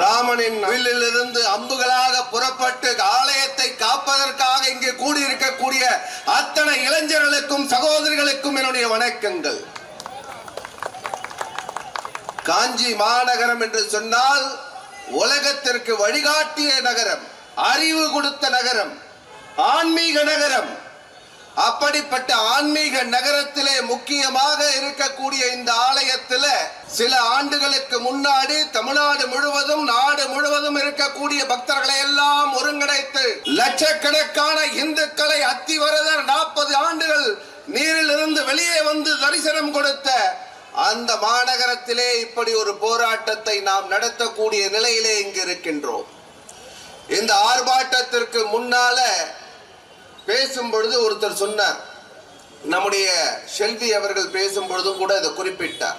ராமனின் வில்லிலிருந்து அம்புகளாக புறப்பட்டு ஆலயத்தை காப்பதற்காக இங்கே கூடியிருக்கக்கூடிய அத்தனை இளைஞர்களுக்கும் சகோதரிகளுக்கும் என்னுடைய வணக்கங்கள். காஞ்சி மாநகரம் என்று சொன்னால் உலகத்திற்கு வழிகாட்டிய நகரம், அறிவு கொடுத்த நகரம், ஆன்மீக நகரம். அப்படிப்பட்ட ஆன்மீக நகரத்திலே முக்கியமாக இருக்கக்கூடிய இந்த ஆலயத்தில் சில ஆண்டுகளுக்கு முன்னாடி தமிழ்நாடு முழுவதும் நாடு முழுவதும் இருக்கக்கூடிய பக்தர்களை எல்லாம் ஒருங்கிணைத்து லட்சக்கணக்கான இந்துக்களை அத்திவரதர் 40 ஆண்டுகள் நீரில் இருந்து வெளியே வந்து தரிசனம் கொடுத்த அந்த மாநகரத்திலே இப்படி ஒரு போராட்டத்தை நாம் நடத்தக்கூடிய நிலையிலே இங்கு இருக்கின்றோம். இந்த ஆர்ப்பாட்டத்திற்கு முன்னால பேசும் பொழுது ஒருத்தர் சொன்னார், நம்முடைய செல்வி அவர்கள் பேசும் பொழுதும் கூட இதை குறிப்பிட்டார்.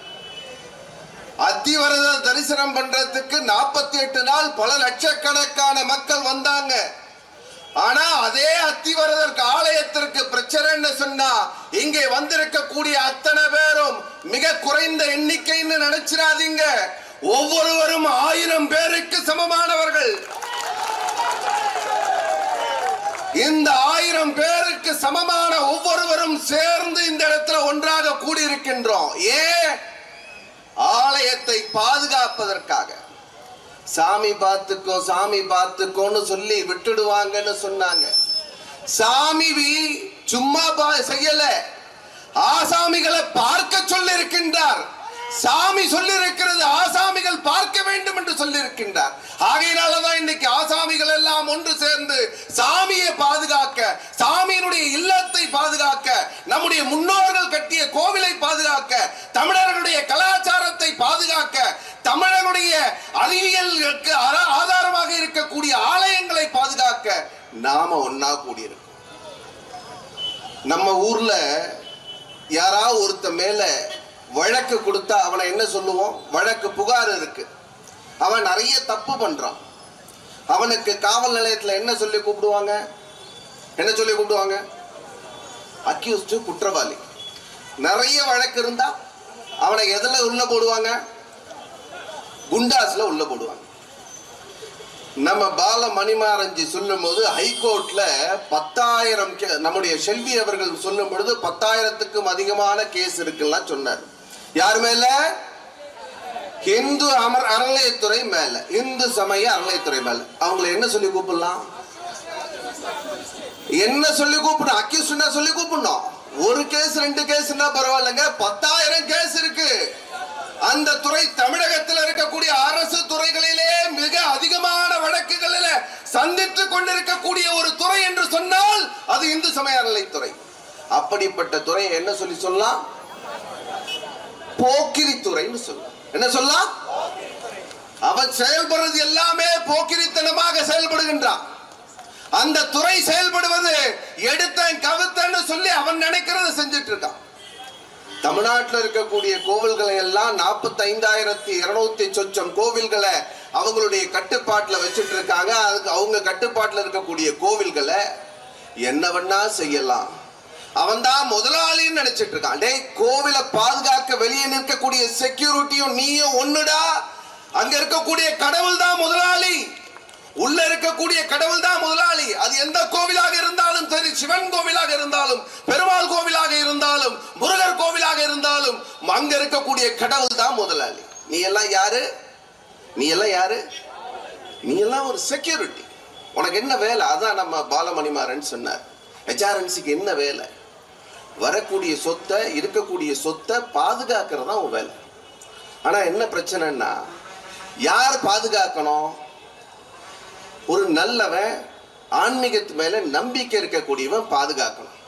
அத்திவரதர் தரிசனம் பண்றதுக்கு 48 நாள் பல லட்சக்கணக்கான மக்கள் வந்தாங்க. ஆனா அதே அத்திவரதர் ஆலயத்திற்கு பிரச்சனைன்னு சொன்னா இங்கே வந்திருக்கக்கூடிய அத்தனை பேரும் மிக குறைந்த எண்ணிக்கைன்னு நினைச்சிடாதீங்க. ஒவ்வொருவரும் 1000 பேருக்கு சமமானவர்கள். இந்த 1000 பேருக்கு சமமான ஒவ்வொருவரும் சேர்ந்து இந்த இடத்துல ஒன்றாக கூடியிருக்கின்றோம். ஏன்? ஆலயத்தை பாதுகாப்பதற்காக. சாமி பார்த்துக்கோ சாமி பார்த்துக்கோன்னு சொல்லி விட்டுடுவாங்கன்னு சொன்னாங்க. சாமி சும்மா செய்யல, ஆசாமிகளை பார்க்க சொல்லி இருக்கின்றார். சாமி சொல்லி இருக்கிறது ஆசாமிகள் பார்க்க வேண்டும் என்று சொல்லி இருக்கின்றார். ஆகையினாலதான் இன்னைக்கு ஆசாமிகள் எல்லாம் ஒன்று சேர்ந்து சாமியை பாதுகாக்க, சாமியினுடைய இல்லத்தை பாதுகாக்க, நம்முடைய முன்னோர்கள் கட்டிய கோவிலை பாதுகாக்க, தமிழர்களுடைய கலாச்சாரத்தை பாதுகாக்க, தமிழர்களுடைய அறிவியலுக்கு ஆதாரமாக இருக்கக்கூடிய ஆலயங்களை பாதுகாக்க நாம ஒன்னா கூடியிருக்கோம். நம்ம ஊர்ல யாராவது ஒருத்த மேல வழக்கு கொடுத்தா அவனை என்ன சொல்லுவோம்? வழக்கு புகார் இருக்கு, அவன் நிறைய தப்பு பண்றான், அவனுக்கு காவல் நிலையத்தில் என்ன சொல்லி கூப்பிடுவாங்க? என்ன சொல்லி கூப்பிடுவாங்க? அக்யூஸ்டு, குற்றவாளி. நிறைய வழக்கு இருந்தா அவனை எதுல உள்ள போடுவாங்க? குண்டாஸ்ல உள்ள போடுவாங்க. நம்ம பால மணிமாறஞ்சி சொல்லும் போது ஹைகோர்ட்ல 10,000 நம்முடைய செல்வி அவர்கள் சொல்லும் பொழுது 10,000க்கும் அதிகமான கேஸ் இருக்குல்லாம் சொன்னார். யார் மேல? இந்து அறநிலையத்துறை மேல, இந்து சமய அறநிலையத்துறை மேல. அவங்களை என்ன சொல்லி கூப்பிடலாம்? என்ன சொல்லி கூப்பிடணும்? அக்யூஸ்ட்னா சொல்லி கூப்பிடணும். ஒரு கேஸ் 2 கேஸ்னா பரவாயில்லைங்க, 10,000 கேஸ் இருக்கு. அந்த துறை தமிழகத்தில் இருக்கக்கூடிய அரசு துறைகளிலே மிக அதிகமான வழக்குகளில் சந்தித்துக் கொண்டிருக்கக்கூடிய ஒரு துறை என்று சொன்னால் அது இந்து சமய அறநிலையத்துறை. அப்படிப்பட்ட துறையை என்ன சொல்லி சொல்லலாம்? போக்கிரி துறைன்னு சொல்லலாம். என்ன சொல்லலாம்? அவன் செயல்படுறது எல்லாமே போக்கிரித்தனமாக செயல்படுகின்றான். அந்த துறை செயல்படுவது எடுத்தன் கவுத்தன்னு சொல்லி அவன் நினைக்கிறத செஞ்சிட்டு இருக்கான். தமிழ்நாட்டில் இருக்கக்கூடிய கோவில்களை எல்லாம் 45,200 சொச்சம் கோவில்களை அவங்களுடைய கட்டுப்பாட்டில் வச்சுட்டு இருக்காங்க. அதுக்கு அவங்க கட்டுப்பாட்டில் இருக்கக்கூடிய கோவில்களை என்ன வேணா செய்யலாம், அவன் தான் முதலாளின்னு நினைச்சிட்டு இருக்கான். டேய், கோவிலை பாதுகாக்க வெளியே நிற்கக்கூடிய செக்யூரிட்டியும் நீயும் ஒண்ணுடா. அங்க இருக்கக்கூடிய கடவுள் தான் முதலாளி, உள்ள இருக்கக்கூடிய கடவுள் தான் முதலாளி. அது எந்த கோவிலாக இருந்தாலும் சரி, சிவன் கோவிலாக இருந்தாலும், பெருமாள் கோவிலாக இருந்தாலும், முருகர் கோவிலாக இருந்தாலும், அங்க இருக்கக்கூடிய கடவுள் தான் முதலாளி. நீ எல்லாம் யாரு? நீ எல்லாம் யாரு? நீ எல்லாம் ஒரு செக்யூரிட்டி. உனக்கு என்ன வேலை? அதான் நம்ம பாலமணிமாறன் சொன்னார், HRNCக்கு என்ன வேலை? வரக்கூடிய சொத்தை, இருக்கக்கூடிய சொத்தை பாதுகாக்கிறதா உன் வேலை. ஆனா என்ன பிரச்சனைன்னா, யார் பாதுகாக்கணும்? ஒரு நல்லவன், ஆன்மீகத்து மேல நம்பிக்கை இருக்கக்கூடியவன் பாதுகாக்கணும்.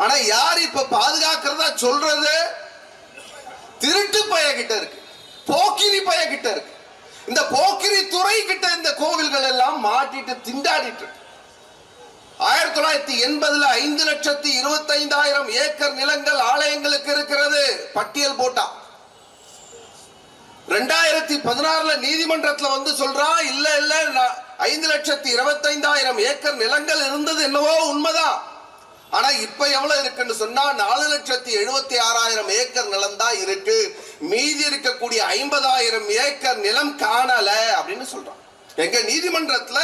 ஆனா யார் இப்ப பாதுகாக்கிறதா சொல்றது? திருட்டு பைய கிட்ட இருக்கு, போக்கிரி பைய கிட்ட இருக்கு. இந்த போக்கிரி துறை கிட்ட இந்த கோவில்கள் எல்லாம் மாட்டிட்டு திண்டாடிட்டு இருக்கு. 1980 5,25,000 ஏக்கர் நிலங்கள் ஆலயங்களுக்கு இருக்கிறது. பட்டியல் போட்டா 2016 நீதிமன்றத்தில் வந்து சொல்றான், இல்ல 5,25,000 ஏக்கர் நிலங்கள் இருந்தது, என்னவோ உண்மைதான். ஆனா இப்ப எவ்வளவு இருக்குன்னு சொன்னா 4,76,000 ஏக்கர் நிலம் தான் இருக்கு. மீதி இருக்கக்கூடிய 50,000 ஏக்கர் நிலம் காணல அப்படின்னு சொல்றான். எங்க நீதிமன்றத்துல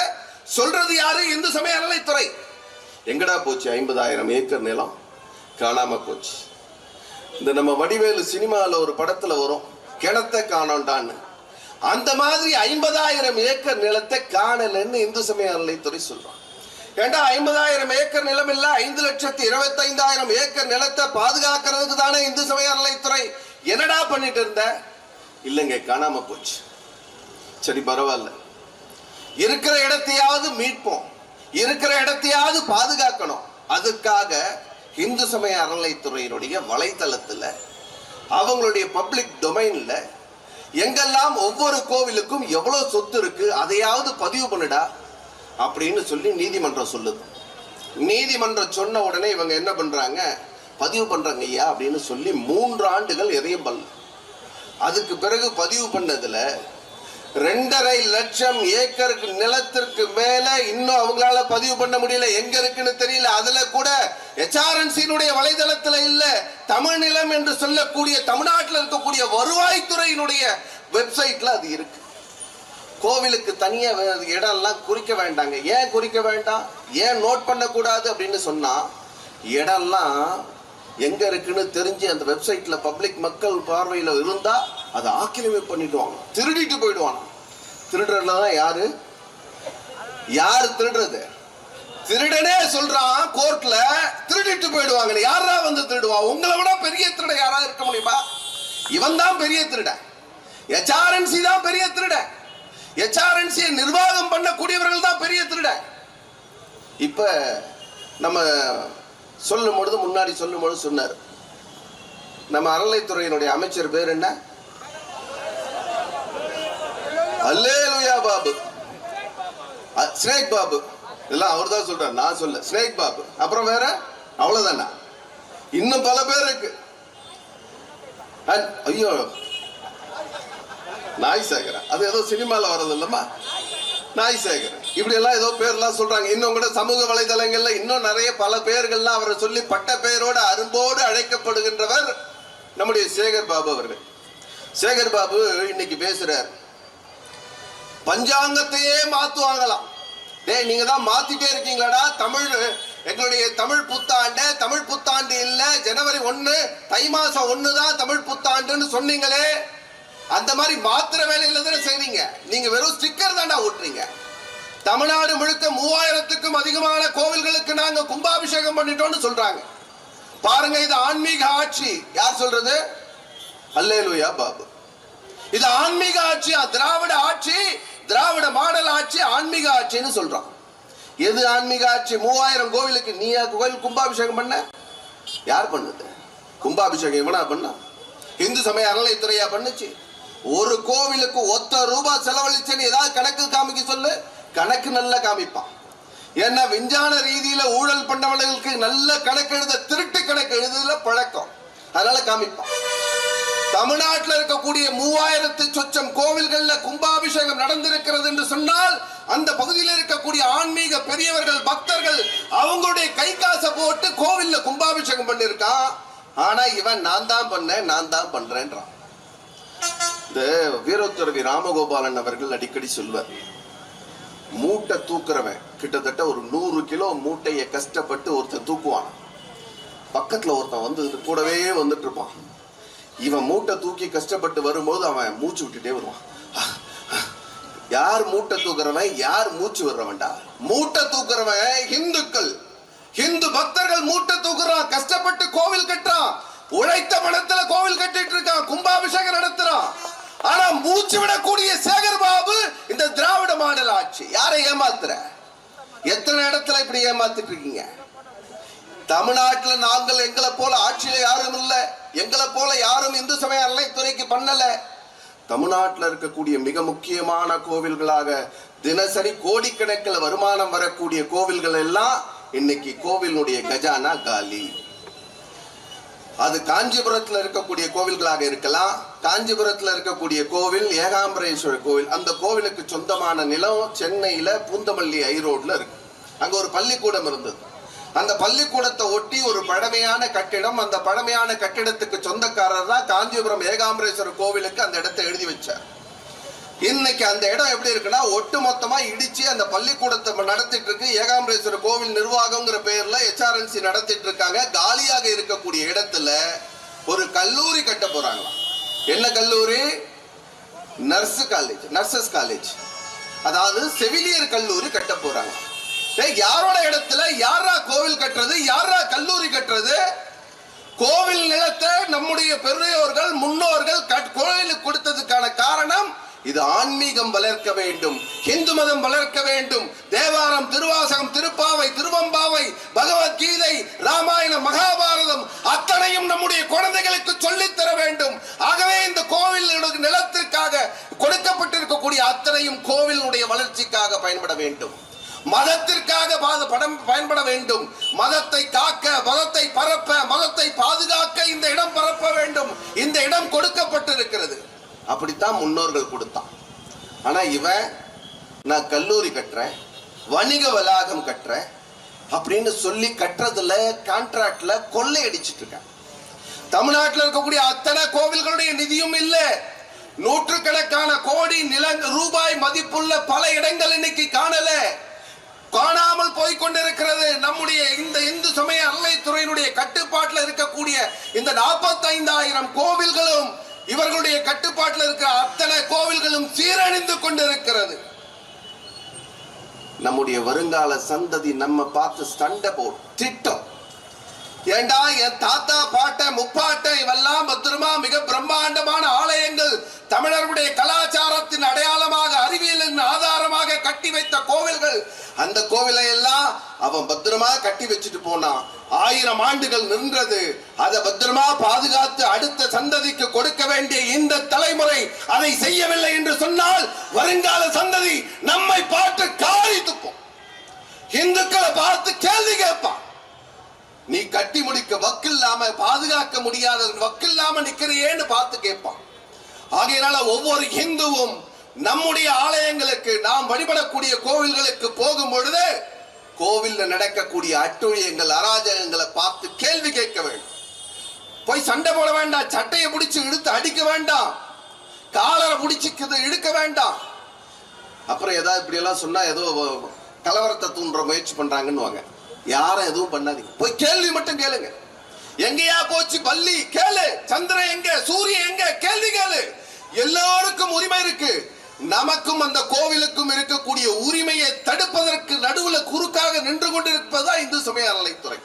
சொல்றது யாரு? இந்து சமய அறநிலைத்துறை. எங்கடா போச்சு 50,000 ஏக்கர் நிலம்? காணாம போச்சு. இந்த நம்ம வடிவேலு சினிமால ஒரு படத்துல வரும், கிணத்தை காணோண்டான்னு. அந்த மாதிரி 50,000 ஏக்கர் நிலத்தை காணலன்னு இந்து சமய அறநிலைத்துறை சொல்றான். ஏண்டா 50,000 ஏக்கர் நிலம் இல்ல, 5,25,000 ஏக்கர் நிலத்தை பாதுகாக்கிறதுக்கு தானே இந்து சமய அறநிலைத்துறை. என்னடா பண்ணிட்டு இருந்த? இல்லைங்க, காணாம போச்சு. சரி, பரவாயில்ல, இருக்கிற இடத்தையாவது மீட்போம், இருக்கிற இடத்தையாவது பாதுகாக்கணும். அதுக்காக இந்து சமய அறநிலைத்துறையினுடைய வலைத்தளத்துல அவங்களுடைய பப்ளிக் டொமைன்ல எங்கெல்லாம் ஒவ்வொரு கோவிலுக்கும் எவ்வளவு சொத்து இருக்கு அதையாவது பதிவு பண்ணுடா அப்படின்னு சொல்லி நீதிமன்றம் சொல்லுது. நீதிமன்றம் சொன்ன உடனே இவங்க என்ன பண்றாங்க? பதிவு பண்றாங்க ஐயா அப்படின்னு சொல்லி 3 ஆண்டுகள் எதையும் பண்ணல. அதுக்கு பிறகு பதிவு பண்ணதுல 2.5 லட்சம் ஏக்கருக்கு நிலத்திற்கு மேல இன்னும் அவங்களால பதிவு பண்ண முடியல. எங்க இருக்குன்னு தெரியல. அதுல கூட HRNC-னுடைய வலைதளத்துல இல்ல, தமிழ் நிலம் என்று சொல்லக்கூடிய தமிழ்நாட்டில் இருக்கக்கூடிய வருவாய்த்துறையினுடைய வெப்சைட்ல அது இருக்கு. கோவிலுக்கு தனியா இடம் எல்லாம் குறிக்க வேண்டாங்க. ஏன் குறிக்க வேண்டாம், ஏன் நோட் பண்ண கூடாது அப்படின்னு சொன்னா, இடம்லாம் எங்க இருக்குன்னு தெரிஞ்சு அந்த வெப்சைட்ல பப்ளிக் மக்கள் பார்வையில இருந்தா அதை ஆக்கிரமிப்பு பண்ணிடுவாங்க, திருடிட்டு போயிடுவாங்க. திருடுறதுலாம் யாரு? யாரு திருடுறது? திருடனே சொல்றான் கோர்ட்ல, திருடிட்டு போயிடுவாங்க. யாரா வந்து திருடுவான்? உங்களை விட பெரிய திருட யாரா இருக்க முடியுமா? இவன் தான் பெரிய திருட. HRNC தான் பெரிய திருட. HRNC நிர்வாகம் பண்ணக்கூடியவர்கள் தான் பெரிய திருட. இப்ப நம்ம முன்னாடி சொல்லும் பொழுது சொன்னார், நம்ம அறநிலைத்துறையினுடைய அமைச்சர் பேர் என்ன? அல்லேலூயா பாபு, ஸ்னேக் பாபு. இதெல்லாம் அவர் தான் சொல்றார், நான் சொல்ல. ஸ்னேக் பாபு. அப்புறம் வேற அவ்வளவுதானா? இன்னும் பல பேர் இருக்கு. ஐயோ, நாய் சேகரன், அது ஏதோ சினிமால வர்றது இல்லம்மா, நாய் சேகரன். இப்படி எல்லாம் ஏதோ பேர்லாம் சொல்றாங்க. இன்னும் கூட சமூக வலைதளங்கள்ல இன்னும் நிறைய பல பேர்கள்லாம் அவரை சொல்லி பட்ட பெயரோடு அரும்போடு அழைக்கப்படுகின்றவர் நம்முடைய சேகர் பாபு அவர்கள். சேகர் பாபு இன்னைக்கு பேசுறார், பஞ்சாங்கத்தையே மாத்துவாங்களாம். டேய், நீங்க தான் மாத்திட்டே இருக்கீங்களாடா. எங்களுடைய தமிழ் புத்தாண்டு இல்ல, ஜனவரி 1 தை மாசம் 1 தான் தமிழ் புத்தாண்டுன்னு சொன்னீங்களே, அந்த மாதிரி மாத்திர வேலையில தானே செய்றீங்க. நீங்க வெறும் ஸ்டிக்கர் தாண்டா ஓட்டுறீங்க. தமிழ்நாடு முழுக்க 3000க்கும் அதிகமான கோவில்களுக்கு நாங்க கும்பாபிஷேகம் பண்ணிட்டோம்னு சொல்றாங்க. பாருங்க, இது ஆன்மீக ஆட்சி. யார் சொல்றது? அல்லேலூயா பாபு. இது ஆன்மீக ஆட்சி, திராவிட ஆட்சி, திராவிட மாடல் ஆட்சி, ஆன்மீக ஆட்சின்னு சொல்றான். எது ஆன்மீக ஆட்சி? 3000 கோவிலுக்கு நீ கோவில் கும்பாபிஷேகம் பண்ண? யார் பண்ணுது கும்பாபிஷேகம்? இவனா பண்ணா? இந்து சமய அறநிலைத்துறையா பண்ணுச்சு? ஒரு கோவிலுக்கு ₹1 செலவழிச்சுன்னு ஏதாவது கணக்கு காமிக்க சொல்லு. கணக்கு நல்லா காமிப்பான். ஏன்னா விஞ்ஞான ரீதியில ஊழல் பண்ணவர்களுக்கு நல்ல கணக்கு எழுத, திருட்டு கணக்கு எழுதுல பழக்கம், அதனால காமிப்பான். தமிழ்நாட்டில் இருக்கக்கூடிய 3000 சொச்சம் கோவில்கள்ல கும்பாபிஷேகம் நடந்திருக்கிறது என்று சொன்னால், அந்த பகுதியில் இருக்கக்கூடிய ஆன்மீக பெரியவர்கள், பக்தர்கள் அவங்களுடைய கை காசை போட்டு கோவில்ல கும்பாபிஷேகம் பண்ணிருக்கான். ஆனா இவன் நான் தான் பண்றேன்றான். இந்த வீரத்துறவி ராமகோபாலன் அவர்கள் அடிக்கடி சொல்வார், மூட்டை தூக்குறவன் கிட்டத்தட்ட ஒரு 100 கிலோ மூட்டையை கஷ்டப்பட்டு ஒருத்தன் தூக்குவான். பக்கத்துல ஒருத்தன் வந்து கூடவே வந்துட்டு இருப்பான். இவன் மூட்டை தூக்கி கஷ்டப்பட்டு வரும்போது அவன் மூச்சு விட்டுட்டே வருவான். யார் மூட்டை தூக்குறவன், யார் மூச்சு விடுறவன்டா? மூட்டை தூக்குறவன் இந்துக்கள், இந்து பக்தர்கள் மூட்டை தூக்குறான், கஷ்டப்பட்டு கோவில் கட்டுறான், உழைத்த பணத்துல கோவில் கட்டிட்டு இருக்கான், கும்பாபிஷேகம் நடத்துறான். ஆனா மூச்சு விடக்கூடிய சேகர் பாபு இந்த திராவிட மாடல் ஆட்சி. யாரை ஏமாத்துற? எத்தனை இடத்துல இப்படி ஏமாத்திட்டு இருக்கீங்க? தமிழ்நாட்டில் நாங்கள் எங்களை போல ஆட்சியில யாரும் இல்லை, எங்களை போல யாரும் இந்து சமய அறநிலைத்துறைக்கு பண்ணல. தமிழ்நாட்டில் இருக்கக்கூடிய மிக முக்கியமான கோவில்களாக தினசரி கோடிக்கணக்கில் வருமானம் வரக்கூடிய கோவில்கள் எல்லாம் இன்னைக்கு கோவிலுடைய கஜானா காலி. அது காஞ்சிபுரத்தில் இருக்கக்கூடிய கோவில்களாக இருக்கலாம். காஞ்சிபுரத்தில் இருக்கக்கூடிய கோவில் ஏகாம்பரேஸ்வரர் கோவில், அந்த கோவிலுக்கு சொந்தமான நிலம் சென்னையில பூந்தமல்லி ஐரோட்ல இருக்கு. அங்க ஒரு பள்ளிக்கூடம் இருந்தது. அந்த பள்ளிக்கூடத்தை ஒட்டி ஒரு பழமையான கட்டிடம், அந்த பழமையான கட்டிடத்துக்கு சொந்தக்காரர் தான் காஞ்சிபுரம் ஏகாம்பரேஸ்வரர் கோவிலுக்கு அந்த இடத்தை எழுதி வச்சார். இன்னைக்கு அந்த இடம் எப்படி இருக்குன்னா ஒட்டு மொத்தமா இடிச்சு அந்த பள்ளிக்கூடத்தை நடத்திட்டு இருக்கு. ஏகாம்பரேஸ்வரர் கோவில் நிர்வாகம்ங்கிற பேர்ல HRNC நடத்திட்டு இருக்காங்க. காலியாக இருக்கக்கூடிய இடத்துல ஒரு கல்லூரி கட்ட போறாங்க. என்ன கல்லூரி? நர்சஸ் காலேஜ், அதாவது செவிலியர் கல்லூரி கட்ட போறாங்க. யாரோட இடத்துல யாரா கோவில் கட்டுறது, யாரா கல்லூரி கட்டுறது? கோவில் நிலத்தை நம்முடைய பெரியோர்கள் முன்னோர்கள் கோவிலுக்கு கொடுத்ததுக்கான காரணம் இது ஆன்மீகம் வளர்க்க வேண்டும், இந்து மதம் வளர்க்க வேண்டும். தேவாரம், திருவாசகம், திருப்பாவை, திருவம்பாவை, பகவத்கீதை, ராமாயணம், மகாபாரதம் அத்தனையும் நம்முடைய குழந்தைகளுக்கு சொல்லித்தர வேண்டும். ஆகவே இந்த கோவில் நிலத்திற்காக கொடுக்கப்பட்டிருக்கக்கூடிய அத்தனையும் கோவிலுடைய வளர்ச்சிக்காக பயன்பட வேண்டும், மதத்திற்காக பயன்பட வேண்டும். மதத்தை காக்க, மதத்தை பரப்ப, மதத்தை பாதுகாக்க இந்த இடம் பரப்ப வேண்டும். இந்த இடம் கொடுக்கப்பட்டிருக்கிறது. அப்படித்தான் முன்னோர்கள் கொடுத்தான். ஆனா இவன் நான் கல்லூரி கட்டுறேன், வணிக வளாகம் கட்டுறேன் அப்படின்னு சொல்லி கட்டுறதுல கான்ட்ராக்ட்ல கொள்ளை அடிச்சிட்டு இருக்கான். தமிழ்நாட்டில் இருக்கக்கூடிய அத்தனை கோவில்களுடைய நிதியும் இல்ல, நூற்றுக்கணக்கான கோடி ரூபாய் மதிப்புள்ள பல இடங்கள் இன்னைக்கு காணாமல் போய்கொண்டிருக்கிறது. நம்முடைய இந்த இந்து சமய அறநிலையத்துறையினுடைய கட்டுப்பாட்டில் இருக்கக்கூடிய இந்த 45,000 கோவில்களும் இவர்களுடைய கட்டுப்பாட்டில் இருக்கிற அத்தனை கோவில்களும் சீரழிந்து கொண்டிருக்கிறது. நம்முடைய வருங்கால சந்ததி நம்ம பார்த்து சண்டை போடும் திட்டம். ஏண்டா என் தாத்தா பாட்ட முப்பாட்ட இவெல்லாம் பத்திரமா மிக பிரம்மாண்டமான ஆலயங்கள், தமிழர்களுடைய கலாச்சாரத்தின் அடையாளமாக, அறிவியலின் ஆதாரமாக கட்டி வைத்த கோவில்கள், அந்த கோவிலை எல்லாம் அவன் பத்திரமா கட்டி வச்சுட்டு போனான். 1000 ஆண்டுகள் நின்றது. அதை பத்திரமா பாதுகாத்து அடுத்த சந்ததிக்கு கொடுக்க வேண்டிய இந்த தலைமுறை அதை செய்யவில்லை என்று சொன்னால் வருங்கால சந்ததி நம்மை பார்த்து காரி துப்போம். இந்துக்களை பார்த்து கேள்வி கேட்பான். நீ கட்டி முடிக்க வக்கில்லாம, பாதுகாக்க முடியாத வக்கில்லாம நிக்கிறியேன்னு பார்த்து கேட்பான். ஆகையினால ஒவ்வொரு இந்துவும் நம்முடைய ஆலயங்களுக்கு, நாம் வழிபடக்கூடிய கோவில்களுக்கு போகும் பொழுது கோவில்ல நடக்கக்கூடிய அட்டுழியங்கள், அராஜகங்களை பார்த்து கேள்வி கேட்க வேண்டும். போய் சண்டை போட வேண்டாம், சட்டையை பிடிச்சு இழுத்து அடிக்க வேண்டாம், காலரை பிடிச்சு இழுக்க வேண்டாம். அப்புறம் ஏதாவது இப்படி எல்லாம் சொன்னா ஏதோ கலவரத்தை தூண்டுற முயற்சி பண்றாங்கன்னு வாங்க. யாரும் எதுவும் பண்ணாதீங்க, போய் கேள்வி மட்டும் கேளுங்க. எங்கயா போச்சு பள்ளி கேளு, சந்திரன் எங்க, சூரியன் எங்க, கேள்வி கேளு. எல்லாருக்கும் உரிமை இருக்கு. நமக்கும் அந்த கோவிலுக்கும் இருக்கக்கூடிய உரிமையை தடுப்பதற்கு நடுவுல குறுக்காக நின்று கொண்டிருப்பதுதான் இந்து சமய அறநிலைத்துறை.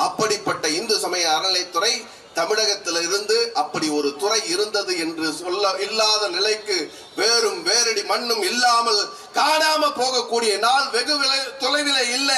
அப்படிப்பட்ட இந்து சமய அறநிலைத்துறை தமிழகத்தில் இருந்து அப்படி ஒரு துறை இருந்தது என்று சொல்ல இல்லாத நிலைக்கு வேறும் வேரடி மண்ணும் இல்லாமல் காணாம போகக்கூடிய நாள் வெகு தொலைவில் இல்ல,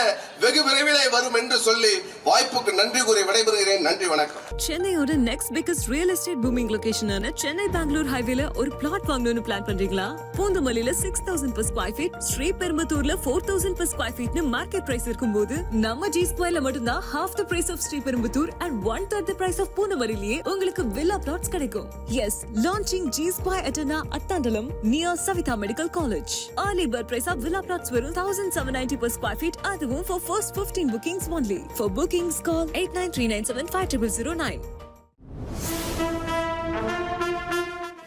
வெகு விரைவிலே வரும் என்று சொல்லி வாய்ப்புக்கு நன்றி கூறி விடைபெறுகிறேன். நன்றி, வணக்கம். சென்னையோட next biggest real estate booming லொகேஷனான சென்னை பெங்களூர் ஹைவேல ஒரு பிளாட் வாங்கணும்னு பிளான் பண்றீங்களா? பூந்தமல்லியில 6,000 per square feet, ஸ்ரீபெரும்புத்தூர்ல 4,000 per square feet market price இருக்கும்போது நம்ம ஜி ஸ்கொயர்ல மட்டும்தான் half the price of Sriperumbudur and 1/3 the price of பூந்தமல்லியிலேயே உங்களுக்கு வில்லா பிளாட்ஸ் கிடைக்கும். Yes, launching G Square Etana Attandalam near Savitha Medical College. Early bird price of villa plots வெறும் 1,790 per square feet. அதுவும் for first 15 bookings only. For bookings call 8939750009.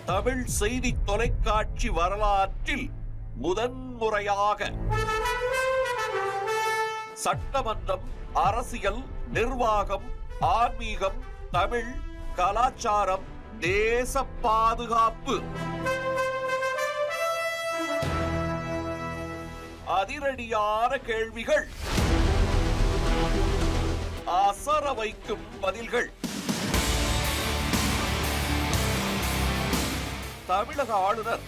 Tamil செய்தி தொலைக்காட்சி வரலாற்றில் முதன்முறையாக சட்டமன்றம், அரசியல், நிர்வாகம், ஆன்மீகம், தமிழ், கலாச்சாரம், தேச பாதுகாப்பு, அதிரடியான கேள்விகள், அசர வைக்கும் பதில்கள், தமிழக ஆளுநர்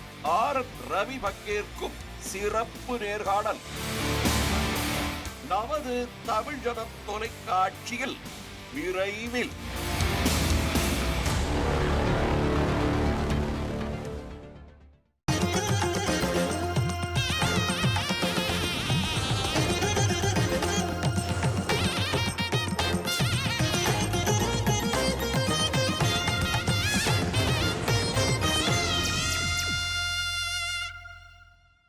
RN ரவி பங்கேற்கும் சிறப்பு நேர்காணல் நமது தமிழ் ஜனம் தொலைக்காட்சியில் விரைவில்.